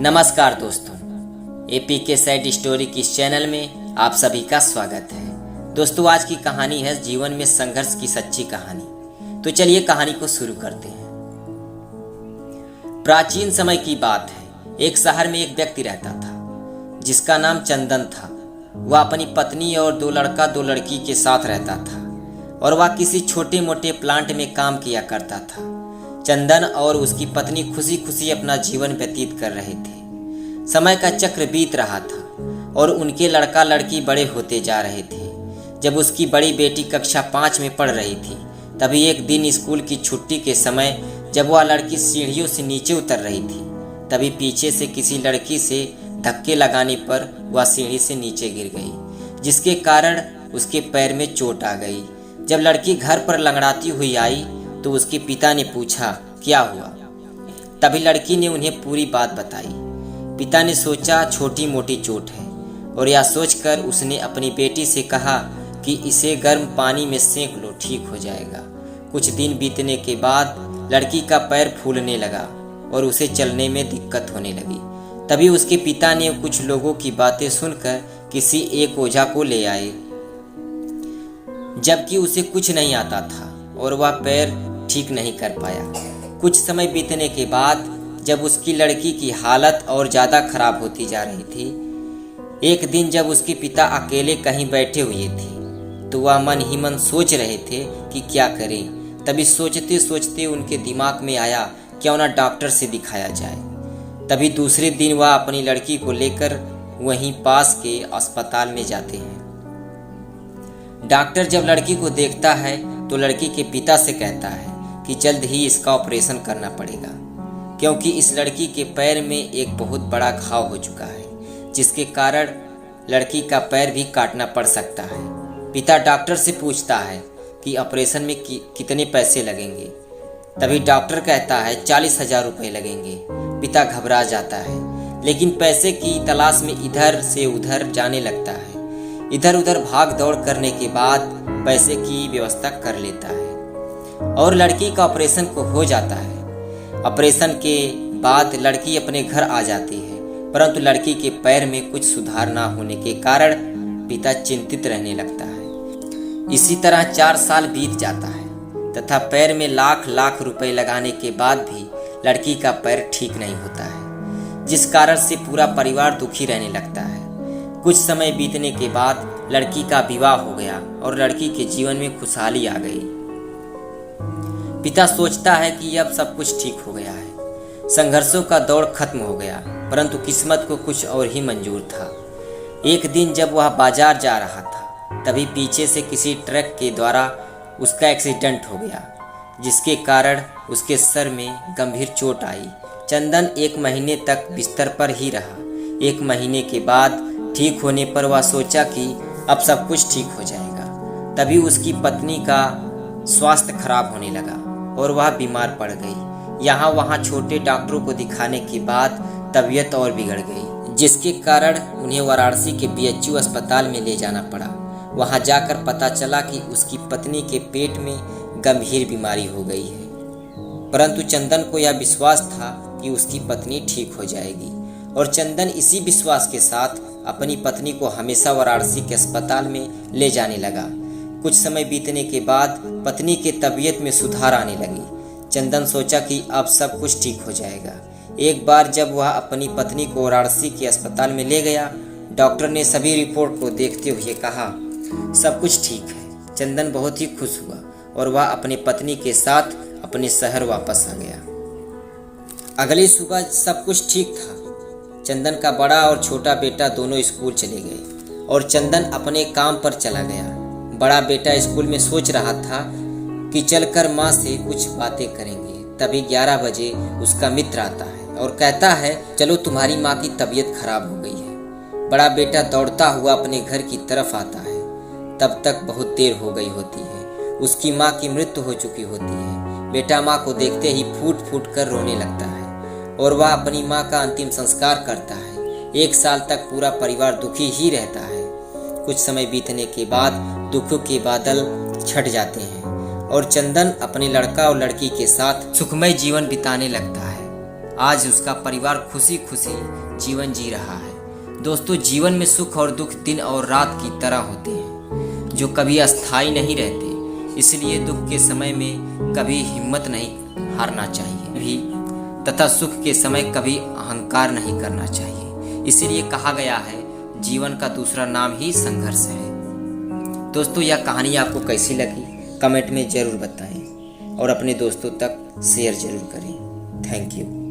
नमस्कार दोस्तों, APK sad story की इस चैनल में आप सभी का स्वागत है। दोस्तों, आज की कहानी है जीवन में संघर्ष की सच्ची कहानी। तो चलिए कहानी को शुरू करते हैं। प्राचीन समय की बात है। एक शहर में एक व्यक्ति रहता था जिसका नाम चंदन था। वह अपनी पत्नी और दो लड़की के साथ रहता था और वह किसी छोटे मोटे प्लांट में काम किया करता था। चंदन और उसकी पत्नी खुशी खुशी अपना जीवन व्यतीत कर रहे थे। समय का चक्र बीत रहा था और उनके लड़का लड़की बड़े होते जा रहे थे। जब उसकी बड़ी बेटी कक्षा 5 में पढ़ रही थी, तभी एक दिन स्कूल की छुट्टी के समय जब वह लड़की सीढ़ियों से नीचे उतर रही थी, तभी पीछे से किसी लड़की से धक्के लगाने पर वह सीढ़ी से नीचे गिर गई, जिसके कारण उसके पैर में चोट आ गई। जब लड़की घर पर लंगड़ाती हुई आई तो उसके पिता ने पूछा क्या हुआ। तभी लड़की ने उन्हें पूरी बात बताई। पिता ने सोचा छोटी मोटी चोट है और यह सोचकर उसने अपनी बेटी से कहा कि इसे गर्म पानी में सेंक लो, ठीक हो जाएगा। कुछ दिन बीतने के बाद लड़की का पैर फूलने लगा और उसे चलने में दिक्कत होने लगी। तभी उसके पिता ने कुछ लोगों की बातें सुनकर किसी एक ओझा को ले आए, जबकि उसे कुछ नहीं आता था और वह पैर ठीक नहीं कर पाया। कुछ समय बीतने के बाद जब उसकी लड़की की हालत और ज़्यादा खराब होती जा रही थी, एक दिन जब उसके पिता अकेले कहीं बैठे हुए थे तो वह मन ही मन सोच रहे थे कि क्या करें। तभी सोचते सोचते उनके दिमाग में आया क्यों ना डॉक्टर से दिखाया जाए। तभी दूसरे दिन वह अपनी लड़की को लेकर वहीं पास के अस्पताल में जाते हैं। डॉक्टर जब लड़की को देखता है तो लड़की के पिता से कहता है कि जल्द ही इसका ऑपरेशन करना पड़ेगा, क्योंकि इस लड़की के पैर में एक बहुत बड़ा घाव हो चुका है, जिसके कारण लड़की का पैर भी काटना पड़ सकता है। पिता डॉक्टर से पूछता है कि ऑपरेशन में कितने पैसे लगेंगे। तभी डॉक्टर कहता है 40,000 रुपये लगेंगे। पिता घबरा जाता है, लेकिन पैसे की तलाश में इधर से उधर जाने लगता है। इधर उधर भाग दौड़ करने के बाद पैसे की व्यवस्था कर लेता है और लड़की का ऑपरेशन को हो जाता है। ऑपरेशन के बाद लड़की अपने घर आ जाती है, परंतु लड़की के पैर में कुछ सुधार ना होने के कारण पिता चिंतित रहने लगता है। इसी तरह 4 साल बीत जाता है तथा पैर में लाख लाख रुपए लगाने के बाद भी लड़की का पैर ठीक नहीं होता है, जिस कारण से पूरा परिवार दुखी रहने लगता है। कुछ समय बीतने के बाद लड़की का विवाह हो गया और लड़की के जीवन में खुशहाली आ गई। पिता सोचता है कि अब सब कुछ ठीक हो गया है, संघर्षों का दौर खत्म हो गया, परंतु किस्मत को कुछ और ही मंजूर था। एक दिन जब वह बाजार जा रहा था, तभी पीछे से किसी ट्रक के द्वारा उसका एक्सीडेंट हो गया, जिसके कारण उसके सर में गंभीर चोट आई। चंदन 1 महीने तक बिस्तर पर ही रहा। 1 महीने के बाद ठीक होने पर वह सोचा कि अब सब कुछ ठीक हो जाएगा। तभी उसकी पत्नी का स्वास्थ्य खराब होने लगा और वह बीमार पड़ गई। यहाँ वहाँ छोटे डॉक्टरों को दिखाने के बाद तबीयत और बिगड़ गई, जिसके कारण उन्हें वाराणसी के बीएचयू अस्पताल में ले जाना पड़ा। वहाँ जाकर पता चला कि उसकी पत्नी के पेट में गंभीर बीमारी हो गई है, परंतु चंदन को यह विश्वास था कि उसकी पत्नी ठीक हो जाएगी और चंदन इसी विश्वास के साथ अपनी पत्नी को हमेशा वाराणसी के अस्पताल में ले जाने लगा। कुछ समय बीतने के बाद पत्नी के तबीयत में सुधार आने लगी। चंदन सोचा कि अब सब कुछ ठीक हो जाएगा। एक बार जब वह अपनी पत्नी को वाराणसी के अस्पताल में ले गया, डॉक्टर ने सभी रिपोर्ट को देखते हुए कहा सब कुछ ठीक है। चंदन बहुत ही खुश हुआ और वह अपनी पत्नी के साथ अपने शहर वापस आ गया। अगली सुबह सब कुछ ठीक था। चंदन का बड़ा और छोटा बेटा दोनों स्कूल चले गए और चंदन अपने काम पर चला गया। बड़ा बेटा स्कूल में सोच रहा था कि चलकर माँ से कुछ बातें करेंगे। तभी 11 बजे उसका मित्र आता है और कहता है चलो तुम्हारी माँ की तबीयत खराब हो गई है। बड़ा बेटा दौड़ता हुआ अपने घर की तरफ आता है। तब तक बहुत देर हो गई होती है। उसकी माँ की मृत्यु हो चुकी होती है। बेटा माँ को देखते ही फूट फूट कर रोने लगता है और वह अपनी माँ का अंतिम संस्कार करता है। 1 साल तक पूरा परिवार दुखी ही रहता है। कुछ समय बीतने के बाद दुखों के बादल छट जाते हैं और चंदन अपने लड़का और लड़की के साथ सुखमय जीवन बिताने लगता है। आज उसका परिवार खुशी खुशी जीवन जी रहा है। दोस्तों, जीवन में सुख और दुख दिन और रात की तरह होते हैं, जो कभी अस्थायी नहीं रहते। इसलिए दुख के समय में कभी हिम्मत नहीं हारना चाहिए भी, तथा सुख के समय कभी अहंकार नहीं करना चाहिए। इसीलिए कहा गया है, जीवन का दूसरा नाम ही संघर्ष है। दोस्तों, यह कहानी आपको कैसी लगी कमेंट में ज़रूर बताएं और अपने दोस्तों तक शेयर ज़रूर करें। Thank you.